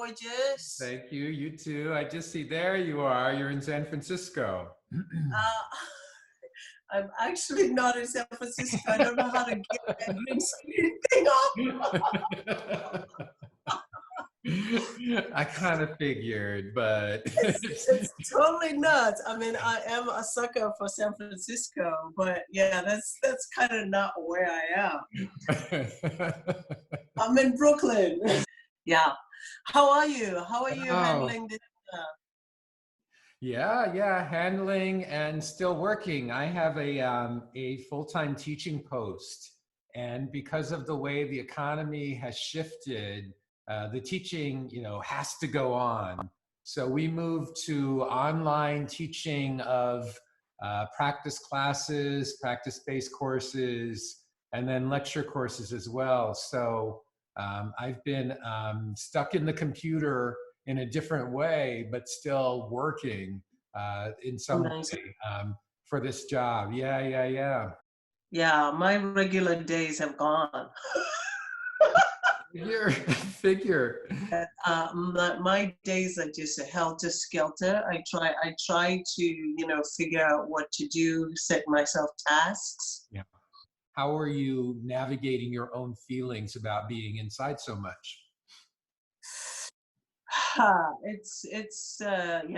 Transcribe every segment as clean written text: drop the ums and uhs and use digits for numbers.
gorgeous. Thank you. You too. I just see there you are. You're in San Francisco. I'm actually not in San Francisco. I don't know how to get that green screen thing off. I kind of figured, but it's totally nuts. I mean, I am a sucker for San Francisco, but yeah, that's kind of not where I am. I'm in Brooklyn. Yeah. How are you? How are you handling this? Yeah, handling and still working. I have a full-time teaching post, and because of the way the economy has shifted, the teaching, has to go on. So we moved to online teaching of practice classes, practice-based courses, and then lecture courses as well. So I've been stuck in the computer in a different way, but still working in some way for this job. Yeah. Yeah, my regular days have gone. Figure. My days are just a helter-skelter. I try to, figure out what to do, set myself tasks. Yeah. How are you navigating your own feelings about being inside so much? Yeah,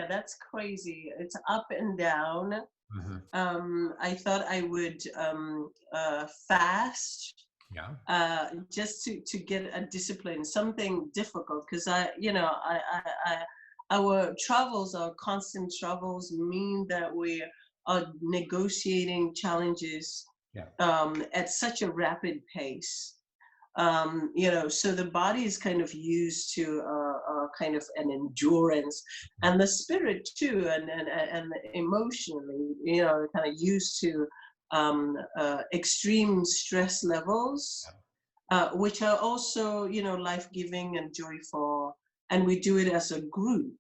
that's crazy. It's up and down. Mm-hmm. I thought I would fast. Yeah. Just to get a discipline, something difficult, because our travels, our constant travels, mean that we are negotiating challenges at such a rapid pace. So the body is kind of used to kind of an endurance, and the spirit too, and emotionally, kind of used to extreme stress levels, which are also, life-giving and joyful, and we do it as a group.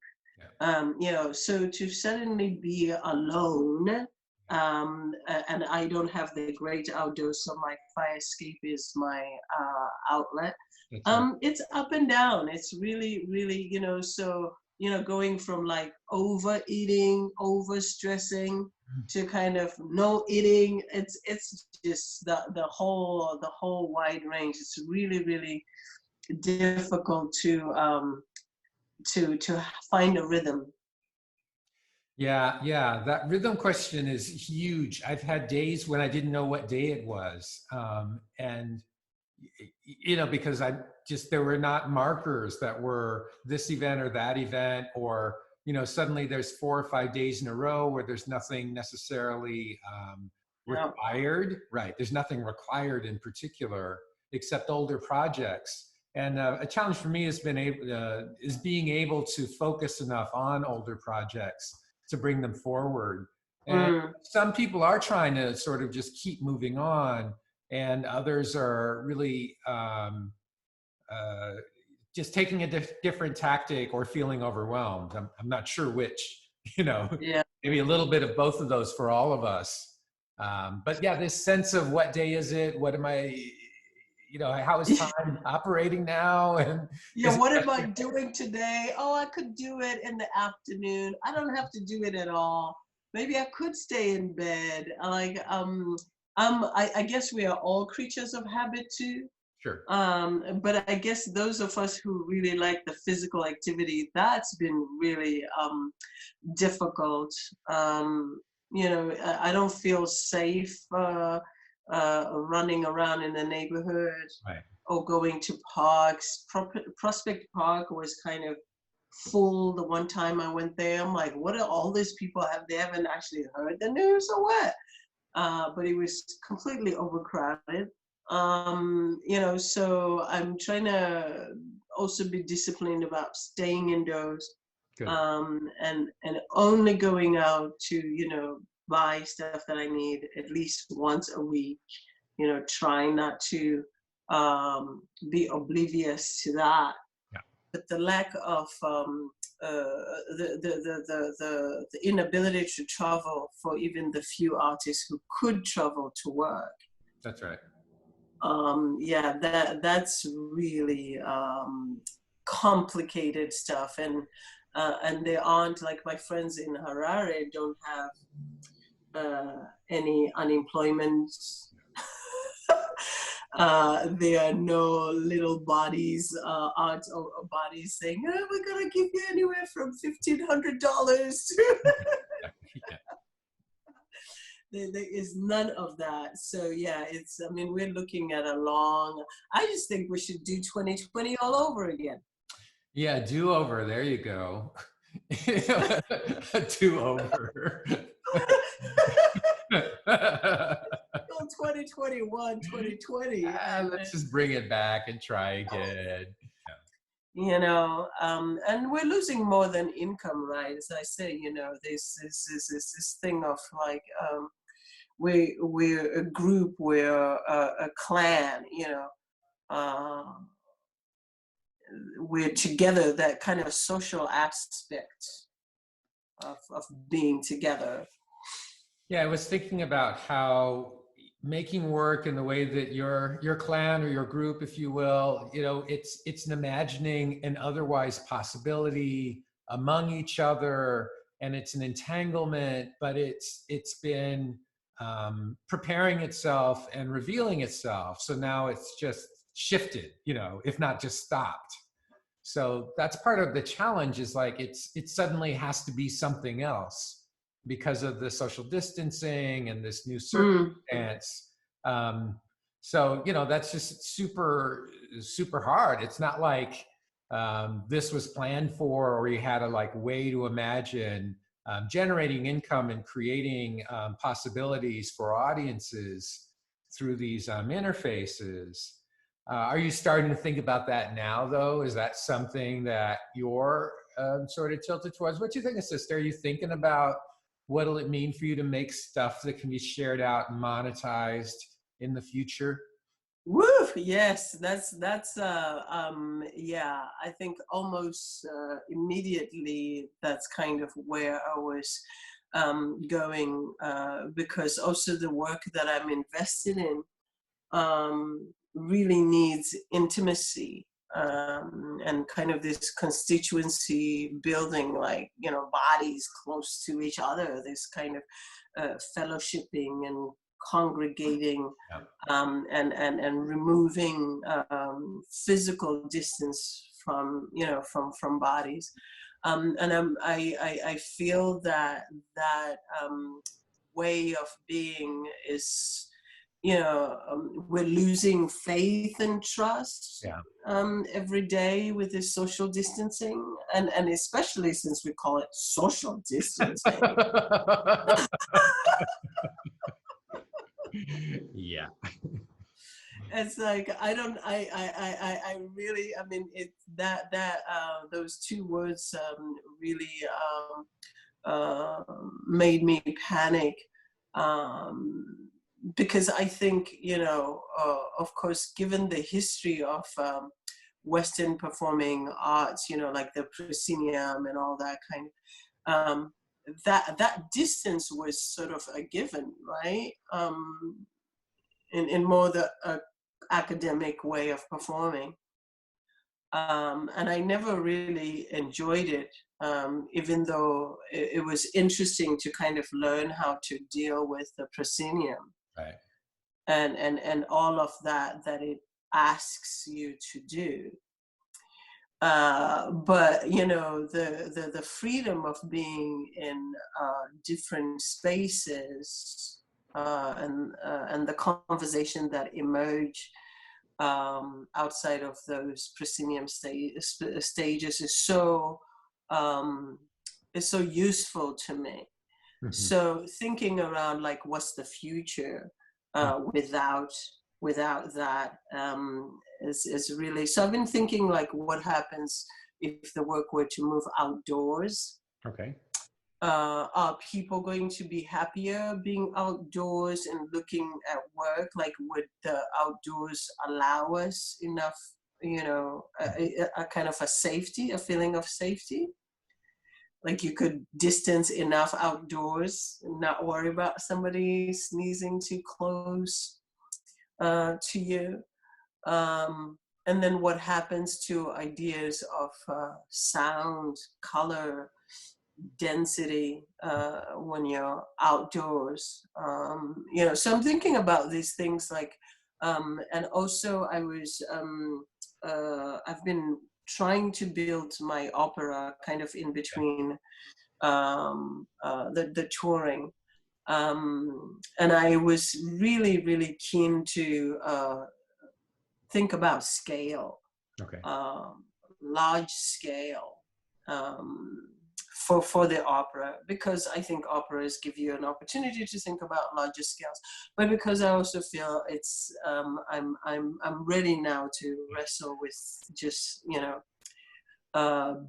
So to suddenly be alone, and I don't have the great outdoors, so my fire escape is my outlet. It's up and down. It's really, really, so, going from like overeating, overstressing, to kind of no eating. It's just the whole wide range. It's really, really difficult to find a rhythm. Yeah, that rhythm question is huge. I've had days when I didn't know what day it was. And, because there were not markers that were this event or that event, or, suddenly there's 4 or 5 days in a row where there's nothing necessarily required. Right, there's nothing required in particular except older projects. And a challenge for me is being able to focus enough on older projects to bring them forward. And some people are trying to sort of just keep moving on, and others are really just taking a different tactic or feeling overwhelmed. I'm not sure which, maybe a little bit of both of those for all of us. But yeah, this sense of what day is it? What am I, how is time operating now? And what am I doing today? Oh, I could do it in the afternoon. I don't have to do it at all. Maybe I could stay in bed. I guess we are all creatures of habit too. Sure. But I guess those of us who really like the physical activity, that's been really difficult. I don't feel safe running around in the neighborhood, or going to parks. Prospect Park was kind of full the one time I went there. I'm like, what are all these people have? They haven't actually heard the news or what? But it was completely overcrowded. So I'm trying to also be disciplined about staying indoors, and only going out to, buy stuff that I need at least once a week, trying not to be oblivious to that. But the lack of the inability to travel for even the few artists who could travel to work. That's right. That's really complicated stuff, and there aren't, like my friends in Harare don't have any unemployment. There are no little bodies, art or bodies saying, oh, we're gonna give you anywhere from $1,500 to there is none of that. So yeah, it's, I mean, we're looking at a long, I just think we should do 2020 all over again. Yeah, do-over, there you go. A do-over. 2021, 2020. Let's just bring it back and try again. You know, and we're losing more than income, right? As I say, you know, this thing of like, we're a group, we're a clan, you know, we're together, that kind of social aspect of being together. Yeah, I was thinking about how making work in the way that your clan or your group, if you will, you know, it's an imagining an otherwise possibility among each other, and it's an entanglement, but it's been preparing itself and revealing itself. So now it's just shifted, you know, if not just stopped. So that's part of the challenge, is like it suddenly has to be something else because of the social distancing and this new circumstance. So, you know, that's just super, super hard. It's not like this was planned for, or you had a like way to imagine generating income and creating possibilities for audiences through these interfaces. Are you starting to think about that now, though? Is that something that you're sort of tilted towards? What do you think, sister? Are you thinking about what'll it mean for you to make stuff that can be shared out and monetized in the future? Woo! Yes, that's yeah. I think almost immediately that's kind of where I was going, because also the work that I'm invested in really needs intimacy, and kind of this constituency building, like, you know, bodies close to each other, this kind of fellowshipping and congregating, and removing physical distance from, you know, from bodies, and I feel that way of being is, you know, we're losing faith and trust every day with this social distancing, and especially since we call it social distancing. Yeah. It's like, I really, I mean, it's that those two words really made me panic, because I think, you know, of course, given the history of Western performing arts, you know, like the proscenium and all that kind of, that distance was sort of a given, right? In more the academic way of performing. And I never really enjoyed it, even though it was interesting to kind of learn how to deal with the proscenium, Right. and all of that it asks you to do. But, you know, the freedom of being in different spaces, and the conversation that emerge outside of those proscenium stages is so useful to me. Mm-hmm. So thinking around, like, what's the future without that is really. So I've been thinking, like, what happens if the work were to move outdoors? Okay. Are people going to be happier being outdoors and looking at work? Like, would the outdoors allow us enough, you know, a kind of a safety, a feeling of safety? Like, you could distance enough outdoors and not worry about somebody sneezing too close to you. and then what happens to ideas of sound, color, density when you're outdoors. You know, so I'm thinking about these things like, and also I've been trying to build my opera kind of in between the touring. And I was really, really keen to think about scale, Okay. large scale, for the opera, because I think operas give you an opportunity to think about larger scales, but because I also feel it's I'm ready now to wrestle with just, you know,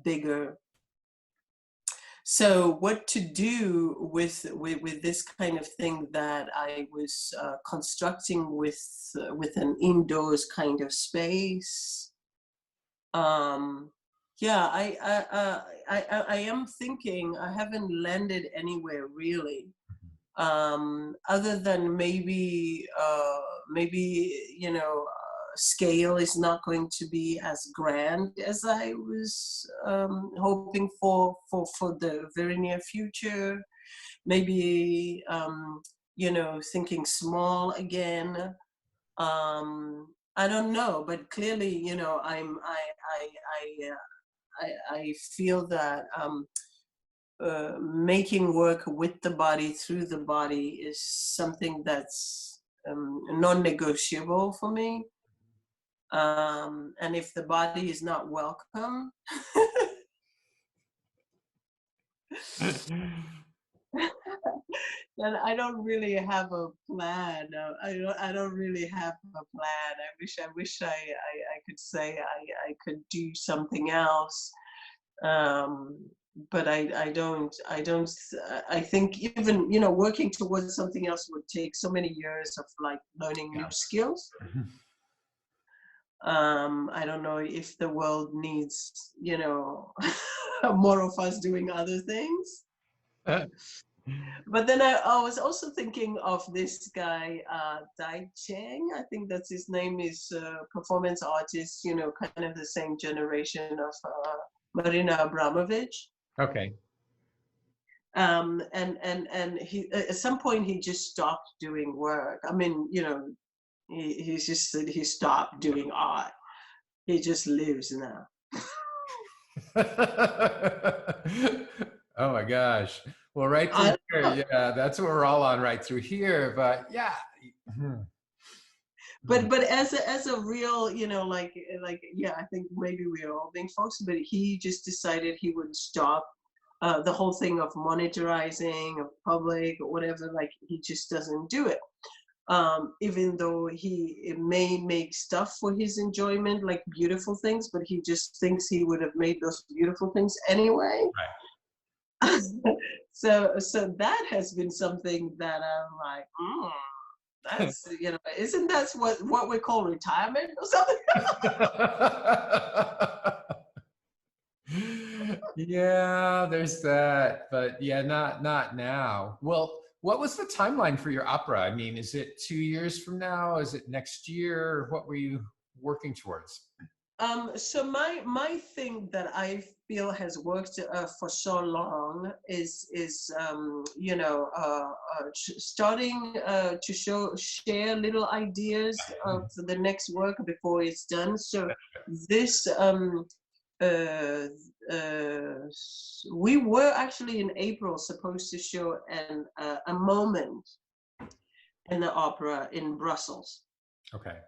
bigger. So what to do with this kind of thing that I was constructing with an indoors kind of space? Yeah, I am thinking. I haven't landed anywhere really, other than maybe you know, scale is not going to be as grand as I was hoping for the very near future. Maybe you know, thinking small again. I don't know, but clearly, you know, I feel that making work with the body, through the body, is something that's non-negotiable for me. And if the body is not welcome, then I don't really have a plan. I don't really have a plan. I wish I could say I could do something else. But I don't. I think even, you know, working towards something else would take so many years of like learning new skills. I don't know if the world needs, you know, more of us doing other things. But then I was also thinking of this guy, Dai Cheng, I think that's his name, is performance artist, you know, kind of the same generation of Marina Abramovic. Okay. And he, at some point, he just stopped doing work. I mean, you know, he just said he stopped doing art. He just lives now. Oh my gosh. Well, right through here, yeah, that's what we're all on right through here. But yeah. But as a real, you know, like yeah, I think maybe we're all being folks, but he just decided he would stop the whole thing of monetarizing of public or whatever. Like, he just doesn't do it. Even though he may make stuff for his enjoyment, like beautiful things, but he just thinks he would have made those beautiful things anyway. Right. So that has been something that I'm like, that's, you know, isn't that what we call retirement or something? Yeah, there's that, but yeah, not now. Well, what was the timeline for your opera? I mean, is it 2 years from now? Is it next year? What were you working towards? So my thing that I feel has worked for so long is you know, starting to share little ideas of the next work before it's done. So this we were actually in April supposed to show a moment in the opera in Brussels. Okay.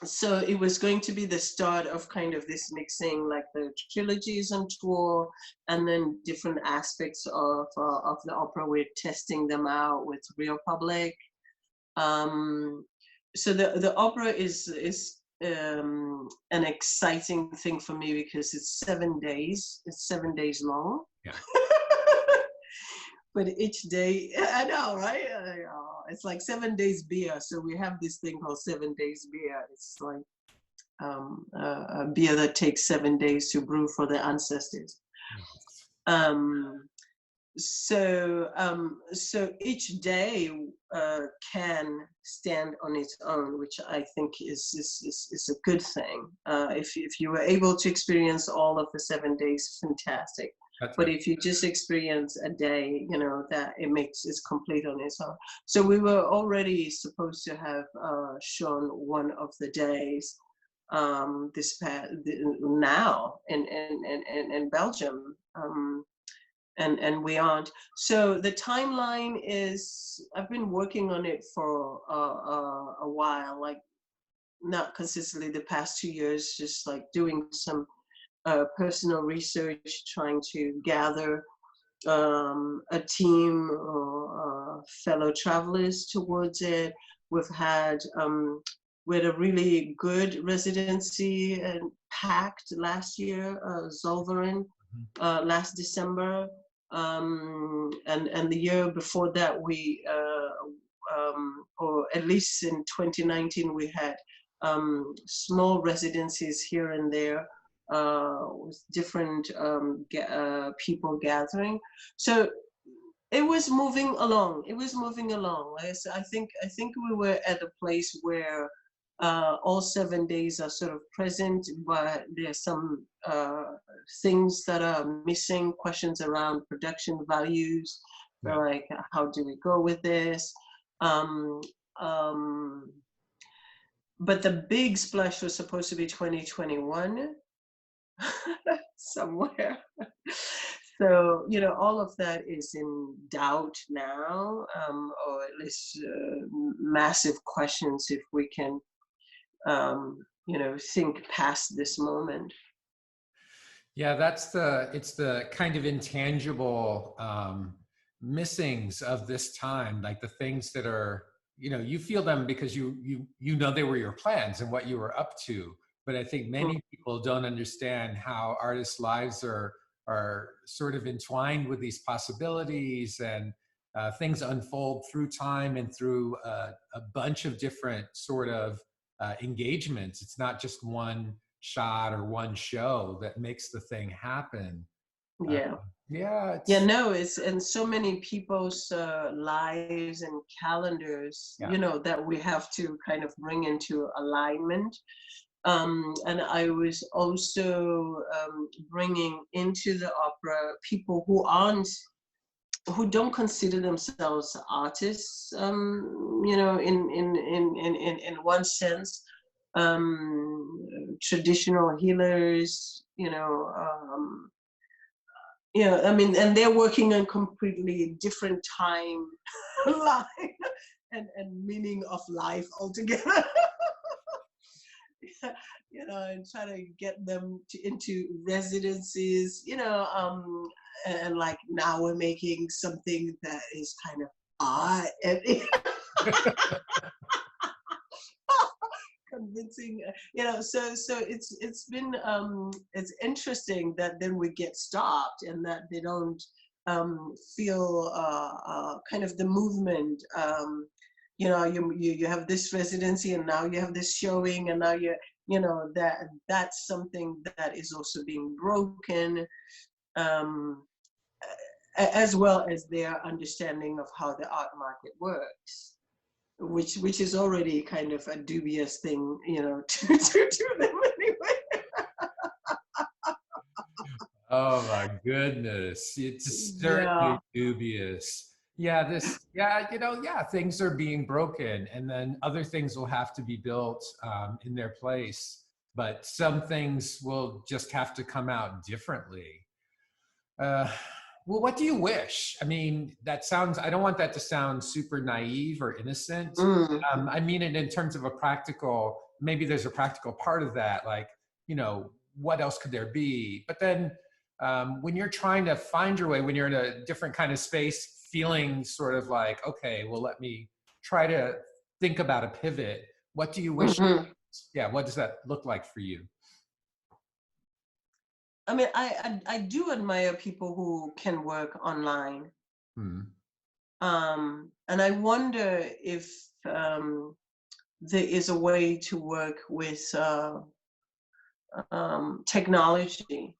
So it was going to be the start of kind of this mixing, like the trilogies on tour, and then different aspects of the opera. We're testing them out with real public. So the opera is an exciting thing for me because it's 7 days. It's 7 days long. Yeah. But each day, I know, right? It's like 7 days beer. So we have this thing called 7 days beer. It's like a beer that takes 7 days to brew for the ancestors. so each day can stand on its own, which I think is a good thing. If you were able to experience all of the 7 days, fantastic. That's But right. if you just experience a day, that it's complete on its own. So we were already supposed to have shown one of the days now in Belgium. And we aren't. So the timeline is, I've been working on it for a while, like not consistently the past 2 years, just like doing some personal research, trying to gather a team or fellow travelers towards it. We've had a really good residency and packed last year, Zolverin, last December. And the year before that, or at least in 2019, we had small residencies here and there with different people gathering. So it was moving along. I think we were at a place where all 7 days are sort of present, but there's some things that are missing, questions around production values, like how do we go with this? But the big splash was supposed to be 2021 somewhere. So, all of that is in doubt now, or at least massive questions if we can think past this moment. Yeah, it's the kind of intangible missings of this time, like the things that are, you feel them because you know they were your plans and what you were up to. But I think many people don't understand how artists' lives are sort of entwined with these possibilities, and things unfold through time and through a bunch of different sort of engagements. It's not just one shot or one show that makes the thing happen. And so many people's lives and calendars, that we have to kind of bring into alignment. And I was also bringing into the opera people who don't consider themselves artists, in one sense, traditional healers, and they're working on completely different time line and meaning of life altogether. And try to get them into residencies, and like now we're making something that is kind of art and convincing, so it's been it's interesting that then we get stopped and that they don't feel kind of the movement. You have this residency and now you have this showing and now that's something that is also being broken, as well as their understanding of how the art market works, which is already kind of a dubious thing, to them anyway. Oh my goodness, it's certainly dubious. Things are being broken, and then other things will have to be built in their place. But some things will just have to come out differently. Well, what do you wish? I mean, I don't want that to sound super naive or innocent. I mean it in terms of maybe there's a practical part of that, like, what else could there be? But then when you're trying to find your way, when you're in a different kind of space, feeling sort of like, okay, well, let me try to think about a pivot. What do you wish? What does that look like for you? I mean, I do admire people who can work online. And I wonder if there is a way to work with technology.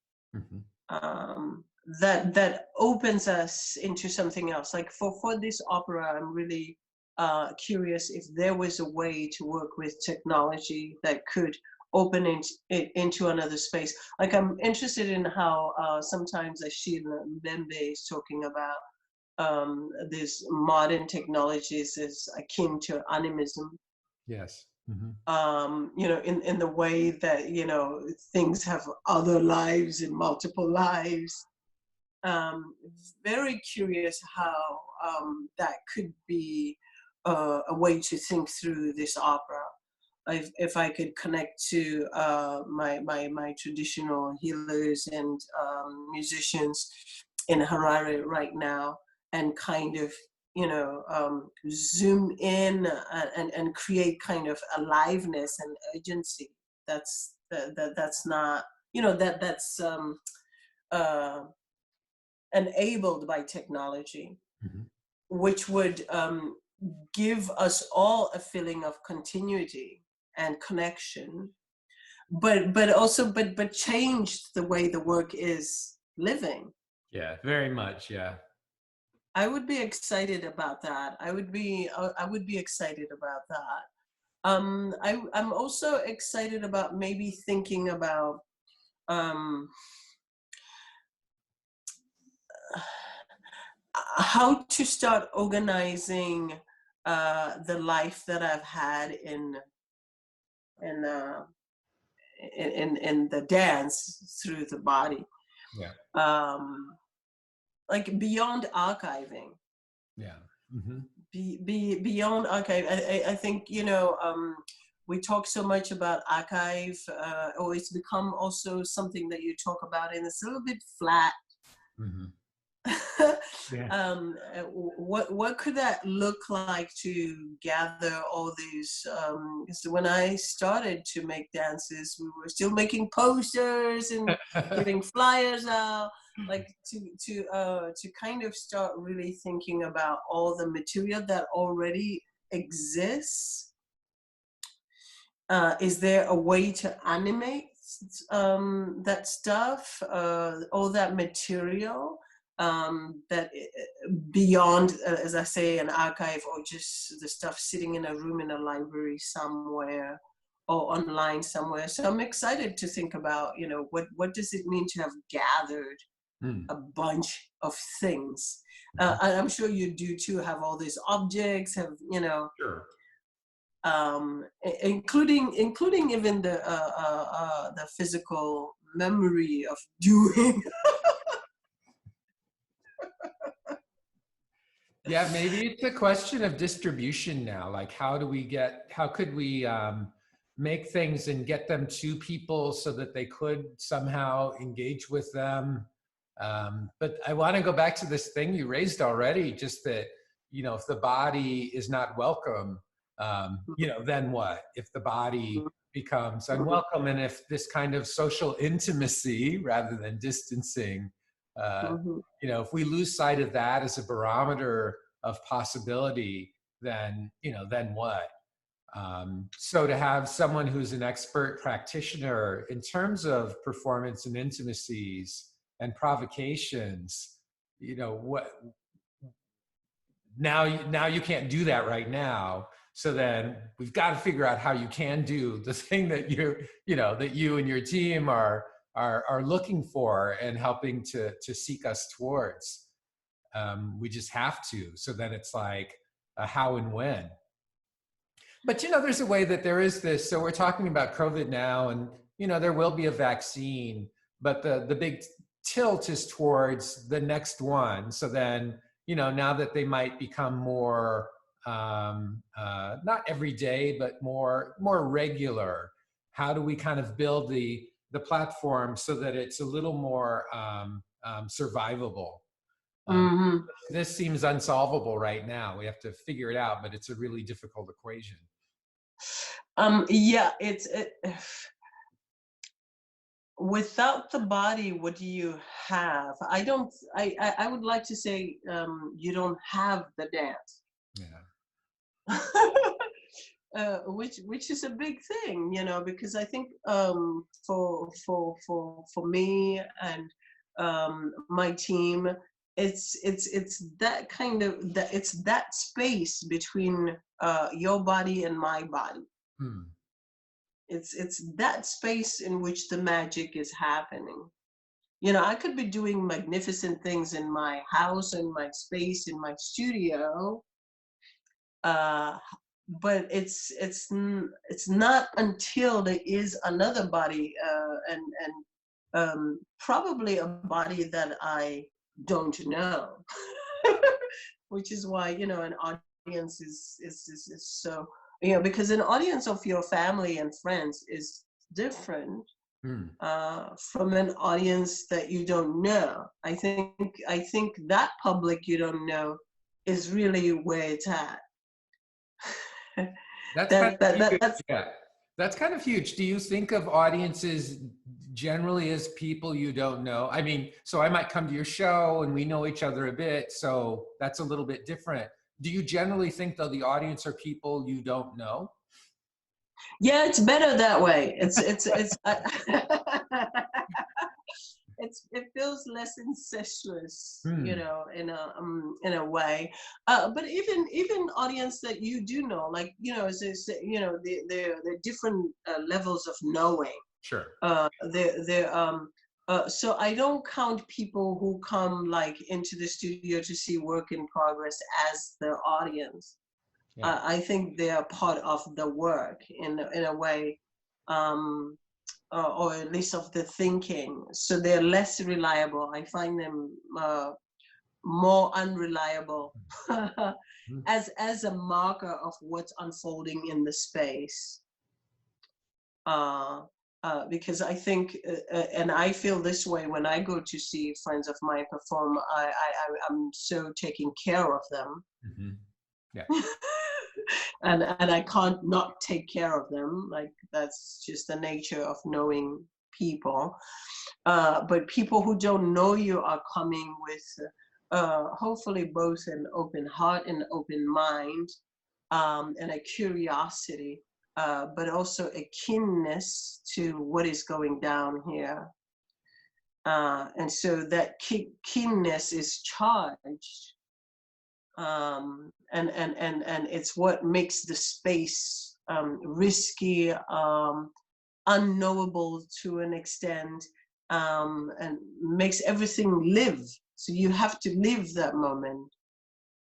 that opens us into something else. Like for this opera, I'm really curious if there was a way to work with technology that could open it into another space. Like I'm interested in how sometimes Achille Mbembe is talking about these modern technologies is akin to animism. Yes. You know, in the way that, you know, things have other lives and multiple lives. Very curious how that could be a way to think through this opera. If I could connect to my traditional healers and musicians in Harare right now, and kind of, you know, zoom in and create kind of aliveness and urgency. That's not, you know, that's uh, enabled by technology, which would give us all a feeling of continuity and connection, but also but change the way the work is living. Yeah, very much. Yeah. I would be excited about that. I would be excited about that. I'm also excited about maybe thinking about how to start organizing the life that I've had in the dance through the body. Yeah. Like beyond archiving. Yeah. Beyond archive. I think, you know, we talk so much about archive, or it's become also something that you talk about, and it's a little bit flat. Yeah. What could that look like to gather all these? So when I started to make dances, we were still making posters and giving flyers out. Like to kind of start really thinking about all the material that already exists. Is there a way to animate that stuff, all that material? That beyond, as I say, an archive, or just the stuff sitting in a room in a library somewhere or online somewhere. So I'm excited to think about, you know, what does it mean to have gathered a bunch of things? And I'm sure you do too, have all these objects, have, you know, Sure. including even the physical memory of doing. Yeah, maybe it's a question of distribution now. Like, how could we make things and get them to people so that they could somehow engage with them? But I want to go back to this thing you raised already, just that, you know, if the body is not welcome, you know, then what? If the body becomes unwelcome, and if this kind of social intimacy rather than distancing, you know, if we lose sight of that as a barometer of possibility, then, you know, then what? So to have someone who's an expert practitioner in terms of performance and intimacies and provocations, you know, what now you can't do that right now. So then we've got to figure out how you can do the thing that you know, that you and your team are looking for and helping to seek us towards. We just have to. So then it's like a how and when. But, you know, there's a way that there is this. So we're talking about COVID now, and, you know, there will be a vaccine, but the big tilt is towards the next one. So then, you know, now that they might become more, not every day, but more regular, how do we kind of build the platform so that it's a little more survivable? This seems unsolvable right now. We have to figure it out, but it's a really difficult equation. Yeah, without the body, what do you have? I would like to say you don't have the dance. Yeah. Which is a big thing, you know, because I think for me and my team. It's that kind of that. It's that space between your body and my body. It's that space in which the magic is happening. You know, I could be doing magnificent things in my house, in my space, in my studio, but it's not until there is another body, and probably a body that I don't know, which is why, you know, an audience is so, you know, because an audience of your family and friends is different from an audience that you don't know. I think that public you don't know is really where it's at. That's yeah. That's kind of huge. Do you think of audiences generally as people you don't know? I mean, so I might come to your show and we know each other a bit, so that's a little bit different. Do you generally think, though, the audience are people you don't know? Yeah, it's better that way. It feels less incestuous, you know, in a way. But even audience that you do know, like, you know, you know, they're different levels of knowing. Sure. So I don't count people who come like into the studio to see work in progress as the audience. Yeah. I think they are part of the work in a way. Or at least of the thinking. So they're less reliable. I find them more unreliable as a marker of what's unfolding in the space. Because I think, and I feel this way when I go to see friends of mine perform, I'm so taking care of them. Mm-hmm. Yeah. and I can't not take care of them. Like, that's just the nature of knowing people. But people who don't know you are coming with hopefully both an open heart and open mind, and a curiosity, but also a keenness to what is going down here. And so that keenness is charged. And it's what makes the space risky, unknowable to an extent, and makes everything live. So you have to live that moment.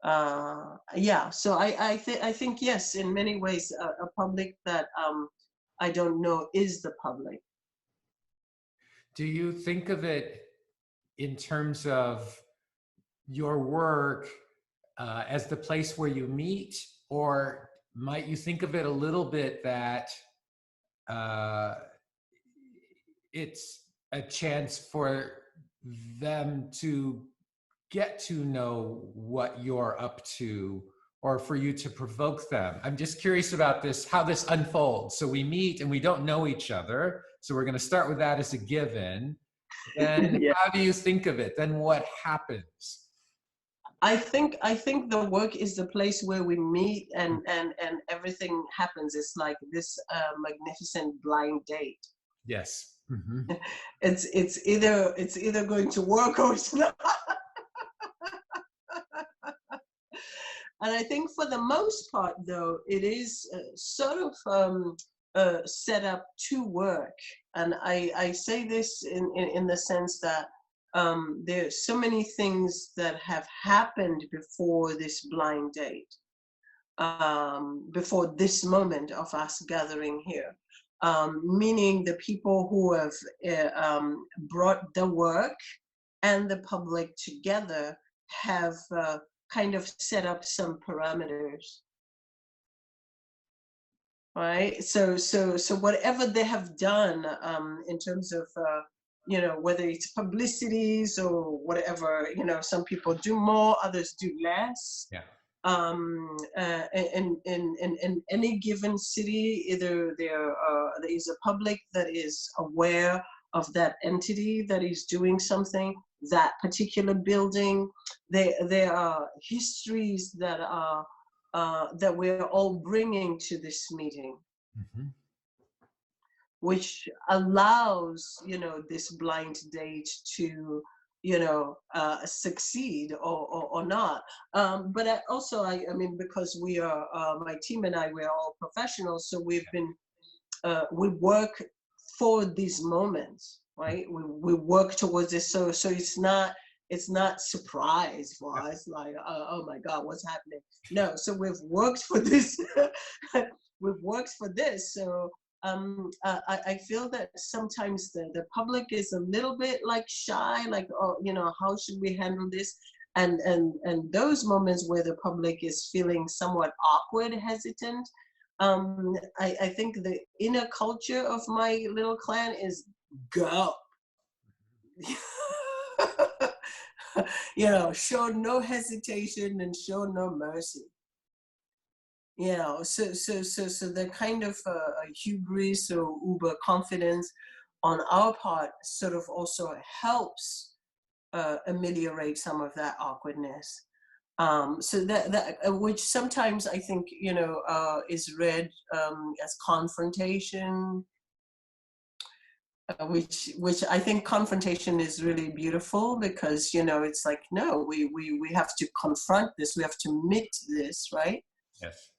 Yeah. So I think yes, in many ways, a public that I don't know is the public. Do you think of it in terms of your work as the place where you meet, or might you think of it a little bit that it's a chance for them to get to know what you're up to, or for you to provoke them? I'm just curious about this, how this unfolds. So we meet and we don't know each other. So we're going to start with that as a given. Then yeah. How do you think of it? Then what happens? I think the work is the place where we meet and everything happens. It's like this magnificent blind date. Yes. Mm-hmm. It's either going to work or it's not. And I think for the most part, though, it is sort of set up to work. And I say this in the sense that there's so many things that have happened before this blind date, before this moment of us gathering here. Meaning the people who have brought the work and the public together have kind of set up some parameters, right? So whatever they have done in terms of you know, whether it's publicities or whatever, you know, some people do more, others do less. Yeah. In any given city, either there is a public that is aware of that entity that is doing something, that particular building. There are histories that are that we're all bringing to this meeting. Mm-hmm. Which allows, you know, this blind date to succeed or not. But I mean, because we are, my team and I, we're all professionals, so we work for these moments, right? We work towards this, so it's not surprise for us, like, oh my God, what's happening? No, so we've worked for this. We've worked for this. So I feel that sometimes the public is a little bit like shy, like, oh, how should we handle this? And those moments where the public is feeling somewhat awkward, hesitant, I think the inner culture of my little clan is go. Show no hesitation and show no mercy. So the kind of hubris or uber confidence on our part sort of also helps ameliorate some of that awkwardness. So that which sometimes I think is read as confrontation, which I think confrontation is really beautiful, because it's like, no, we have to confront this, we have to meet this, right? Yes.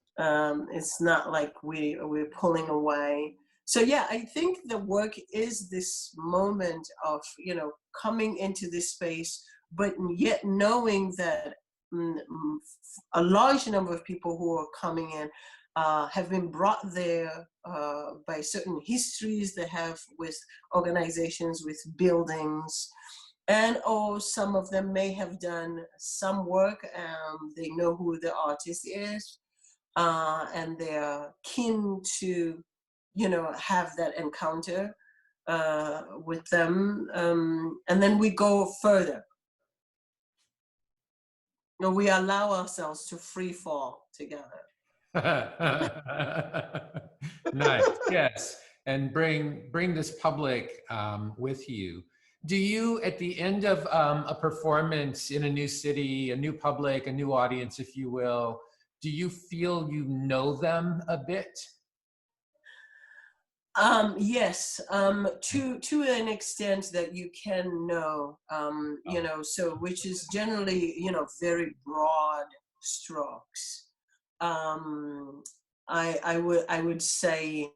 It's not like we're pulling away. So yeah, I think the work is this moment of coming into this space, but yet knowing that a large number of people who are coming in have been brought there by certain histories they have with organizations, with buildings, and some of them may have done some work. They know who the artist is, and they're keen to, have that encounter with them. And then we go further. We allow ourselves to free fall together. Nice. Yes. And bring this public with you. Do you, at the end of a performance in a new city, a new public, a new audience, if you will, do you feel you know them a bit? Yes, to an extent that you can know, so which is generally, very broad strokes. I would say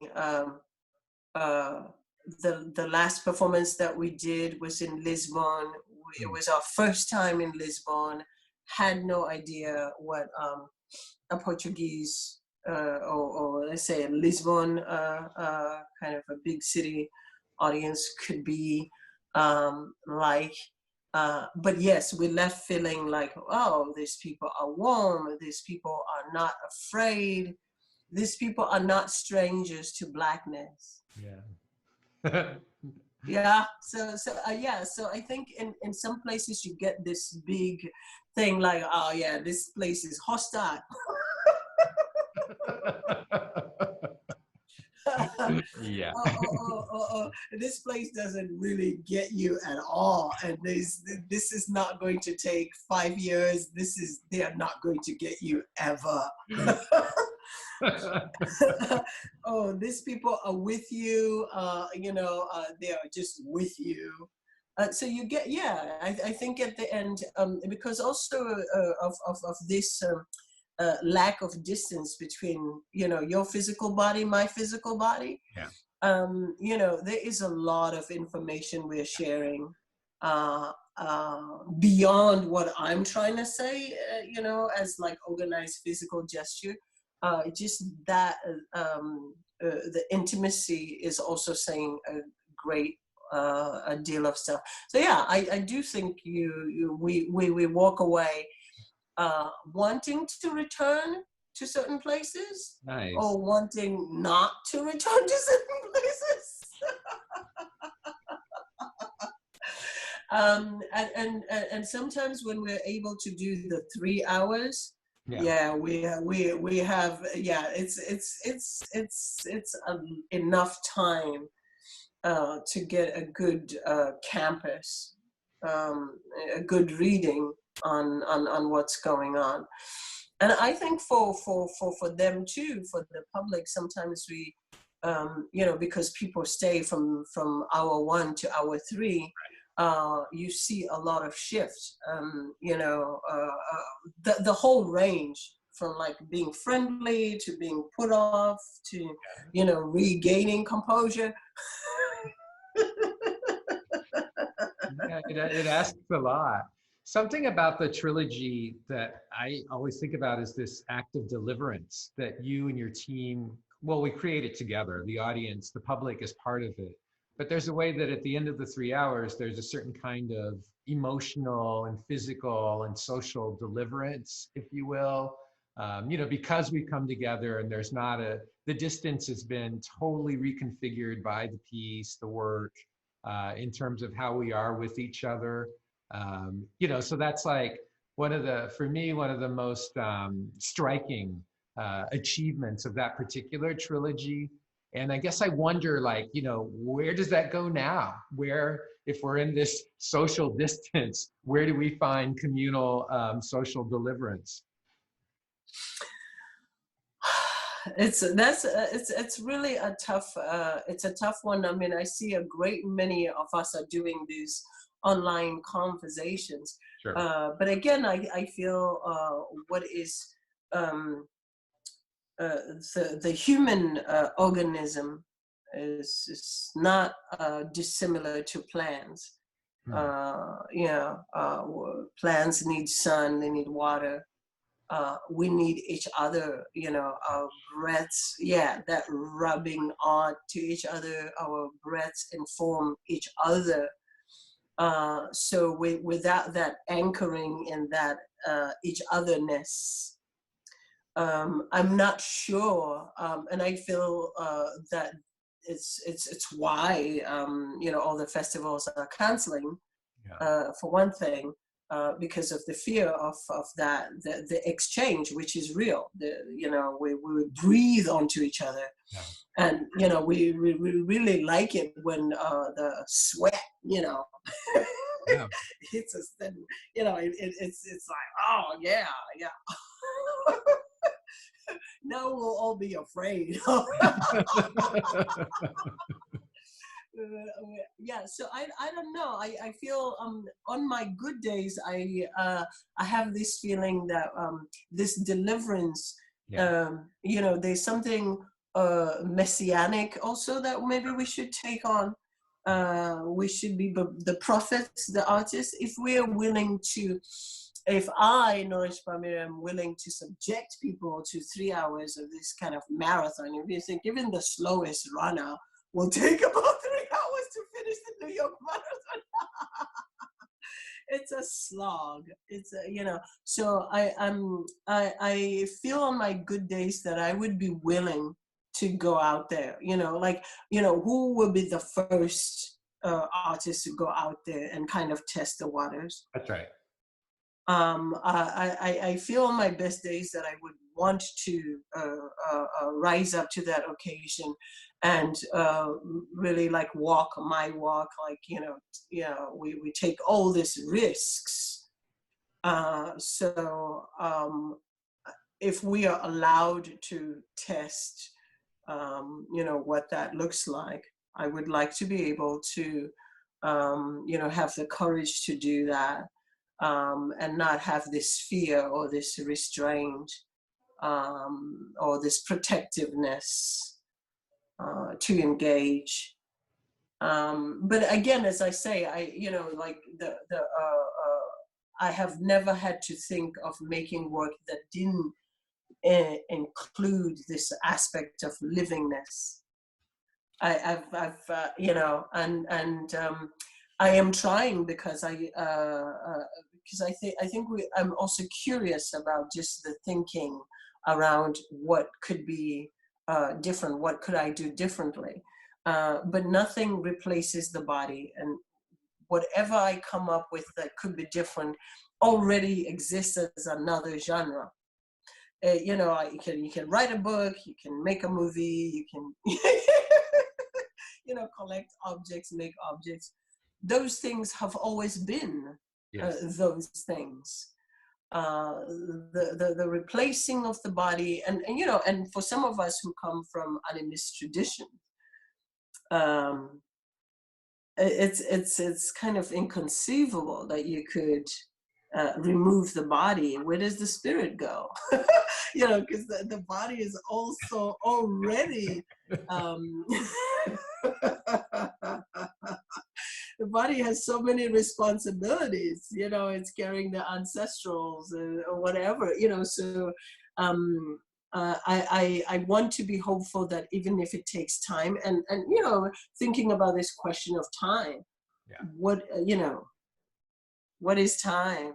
the last performance that we did was in Lisbon. It was our first time in Lisbon. Had no idea what a Portuguese or let's say a Lisbon kind of a big city audience could be like. But yes, we left feeling like, oh, these people are warm, these people are not afraid, these people are not strangers to Blackness. Yeah. Yeah, so I think in some places you get this big thing like, oh yeah, this place is hostile. Yeah. This place doesn't really get you at all, and this is not going to take 5 years. They are not going to get you ever. Oh, these people are with you. They are just with you. So you get, I think at the end, because also of this lack of distance between, your physical body, my physical body. Yeah. There is a lot of information we're sharing beyond what I'm trying to say, as like organized physical gesture. Just that the intimacy is also saying a great a deal of stuff. So yeah, I do think we walk away wanting to return to certain places. Nice. Or wanting not to return to certain places. And sometimes when we're able to do the 3 hours, we have, it's enough time to get a good campus, a good reading on what's going on. And I think for them too, for the public, sometimes we, because people stay from hour 1 to hour 3, you see a lot of shifts. You know, the whole range from like being friendly to being put off to, you know, regaining composure. Yeah, it asks a lot. Something about the trilogy that I always think about is this act of deliverance that you and your team, well, we create it together. The audience, the public is part of it. But there's a way that at the end of the 3 hours, there's a certain kind of emotional and physical and social deliverance, if you will. You know, because we come together and there's not the distance has been totally reconfigured by the piece, the work, in terms of how we are with each other. You know, so that's like for me, one of the most striking achievements of that particular trilogy. And I guess I wonder, like, you know, where does that go now? Where, if we're in this social distance, where do we find communal social deliverance? It's really a tough one. I mean, I see a great many of us are doing these online conversations. Sure. But again, I feel what is the human organism is not dissimilar to plants. Plants need sun, they need water. We need each other, you know, our breaths, that rubbing on to each other, our breaths inform each other. So without that anchoring in that each otherness, I'm not sure, and I feel that it's why you know, all the festivals are canceling, for one thing. Because of the fear of that, the exchange, which is real. You know, we breathe onto each other, and you know, we really like it when the sweat, you know, hits us. Then you know, it's like, oh yeah. Now we'll all be afraid. Yeah, so I don't know. I feel on my good days I have this feeling that this deliverance, you know, there's something messianic also that maybe we should take on. We should be the prophets, the artists, if we're willing to. If I, Nora Chipaumire, am willing to subject people to 3 hours of this kind of marathon, if you think even the slowest runner will take about 3 hours to finish the New York Marathon. It's a slog. It's a, you know. So I feel on my good days that I would be willing to go out there. You know, like, you know, who will be the first artist to go out there and kind of test the waters? That's right. I feel on my best days that I would want to rise up to that occasion and really like walk my walk, like, you know, we take all these risks. So if we are allowed to test, you know, what that looks like, I would like to be able to, you know, have the courage to do that. And not have this fear or this restraint or this protectiveness to engage. But again, as I say, you know, like I have never had to think of making work that didn't include this aspect of livingness. I've you know, and I am trying because I think I'm also curious about just the thinking around what could be different, what could I do differently, but nothing replaces the body, and whatever I come up with that could be different already exists as another genre. You know, you can write a book, you can make a movie, you can you know, collect objects, make objects. Those things have always been those things. The replacing of the body, and you know, and for some of us who come from animist tradition, it's kind of inconceivable that you could remove the body. Where does the spirit go? You know, because the body is also already the body has so many responsibilities. You know, it's carrying the ancestrals or whatever. You know, so I want to be hopeful that even if it takes time, and you know, thinking about this question of time, what you know, what is time?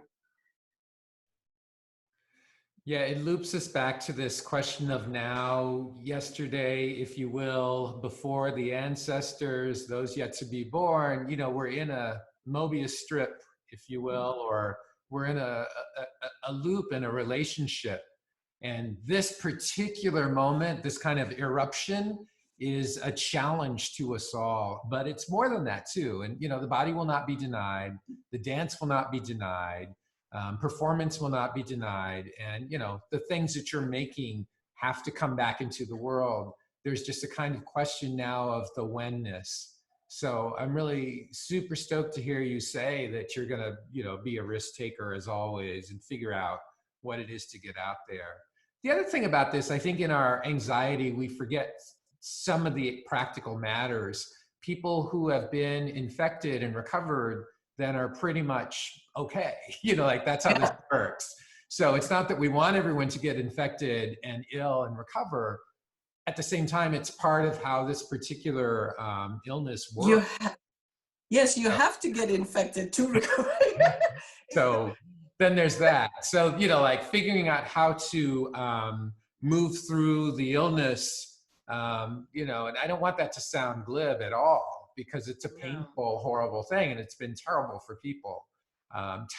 Yeah, it loops us back to this question of now, yesterday, if you will, before the ancestors, those yet to be born. You know, we're in a Mobius strip, if you will, or we're in a loop in a relationship. And this particular moment, this kind of eruption, is a challenge to us all. But it's more than that too. And, you know, the body will not be denied. The dance will not be denied. Performance will not be denied. And, you know, the things that you're making have to come back into the world. There's just a kind of question now of the whenness. So I'm really super stoked to hear you say that you're going to, you know, be a risk taker as always and figure out what it is to get out there. The other thing about this, I think in our anxiety, we forget some of the practical matters. People who have been infected and recovered then are pretty much okay. You know, like that's how this works. So it's not that we want everyone to get infected and ill and recover. At the same time, it's part of how this particular illness works. Yes, you have to get infected to recover. So then there's that. So, you know, like figuring out how to move through the illness, you know, and I don't want that to sound glib at all, because it's a painful, horrible thing. And it's been terrible for people,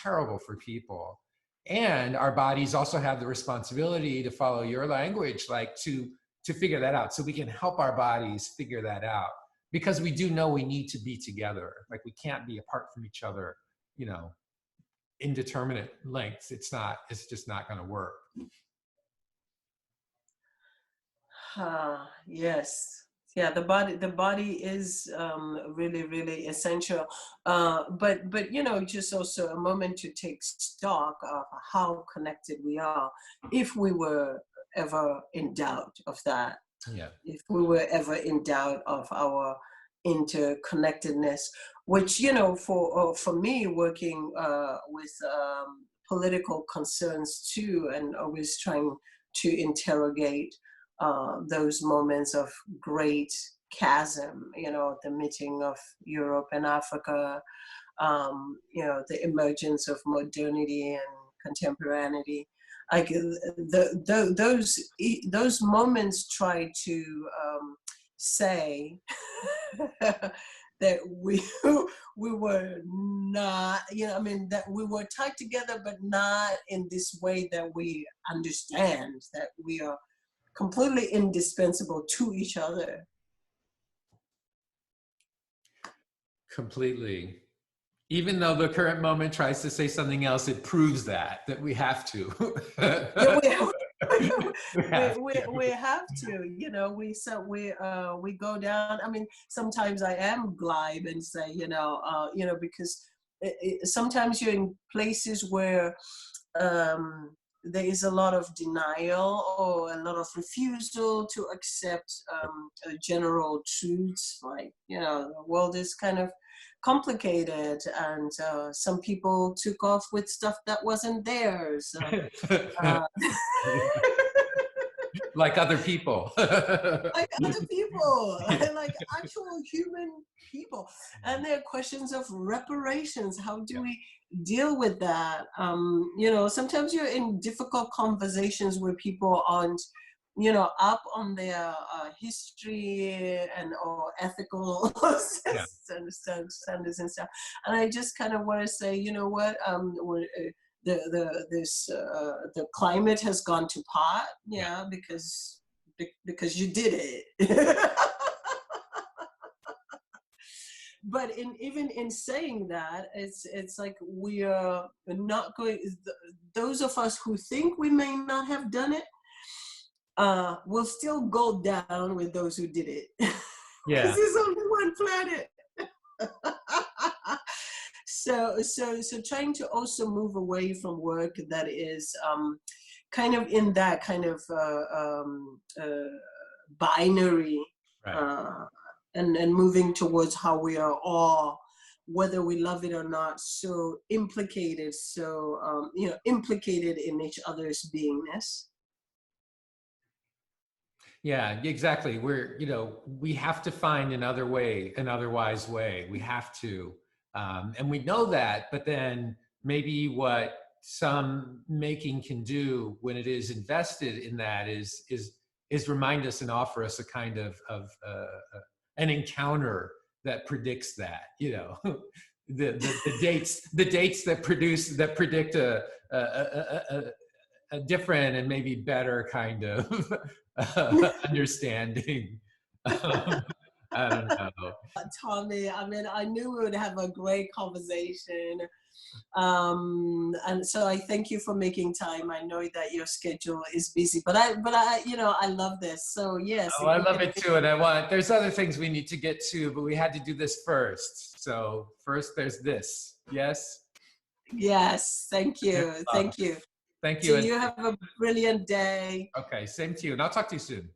terrible for people. And our bodies also have the responsibility to follow your language, like to figure that out. So we can help our bodies figure that out, because we do know we need to be together. Like we can't be apart from each other, you know, indeterminate lengths. It's just not going to work. Yes. Yeah, the body is really, really essential. But you know, just also a moment to take stock of how connected we are, if we were ever in doubt of that. Yeah. If we were ever in doubt of our interconnectedness, which, you know, for me, working with political concerns too, and always trying to interrogate those moments of great chasm, you know, the meeting of Europe and Africa, you know, the emergence of modernity and contemporaneity. Like those moments try to say that we were not, you know, I mean, that we were tied together, but not in this way that we understand that we are completely indispensable to each other. Completely. Even though the current moment tries to say something else, it proves that we have to. Yeah, we have to, you know, we go down. I mean, sometimes I am glib and say, you know, because sometimes you're in places where there is a lot of denial or a lot of refusal to accept general truths, like, you know, the world is kind of complicated, and some people took off with stuff that wasn't theirs. Like other people. Like other people, like actual human people. And there are questions of reparations. How do we deal with that? You know, sometimes you're in difficult conversations where people aren't, you know, up on their history and or ethical standards and stuff. And I just kind of want to say, you know what, the climate has gone to pot, because you did it. But even in saying that, it's like we are not going. Those of us who think we may not have done it, will still go down with those who did it. Yeah. Because there's only one planet. So trying to also move away from work that is kind of in that kind of binary, Right. and moving towards how we are all, whether we love it or not, so implicated, so implicated in each other's beingness. Yeah, exactly. We have to find another way, an otherwise way. We have to. And we know that, but then maybe what some making can do when it is invested in that is remind us and offer us a kind of an encounter that predicts that, the dates that predict a different and maybe better kind of understanding. I don't know. Tommy, I mean, I knew we would have a great conversation. And so I thank you for making time. I know that your schedule is busy, but I I love this. So yes. Oh, I love it too. And there's other things we need to get to, but we had to do this first. So first there's this. Yes? Yes. Thank you. Thank you. Thank you. So you have a brilliant day. Okay. Same to you. And I'll talk to you soon.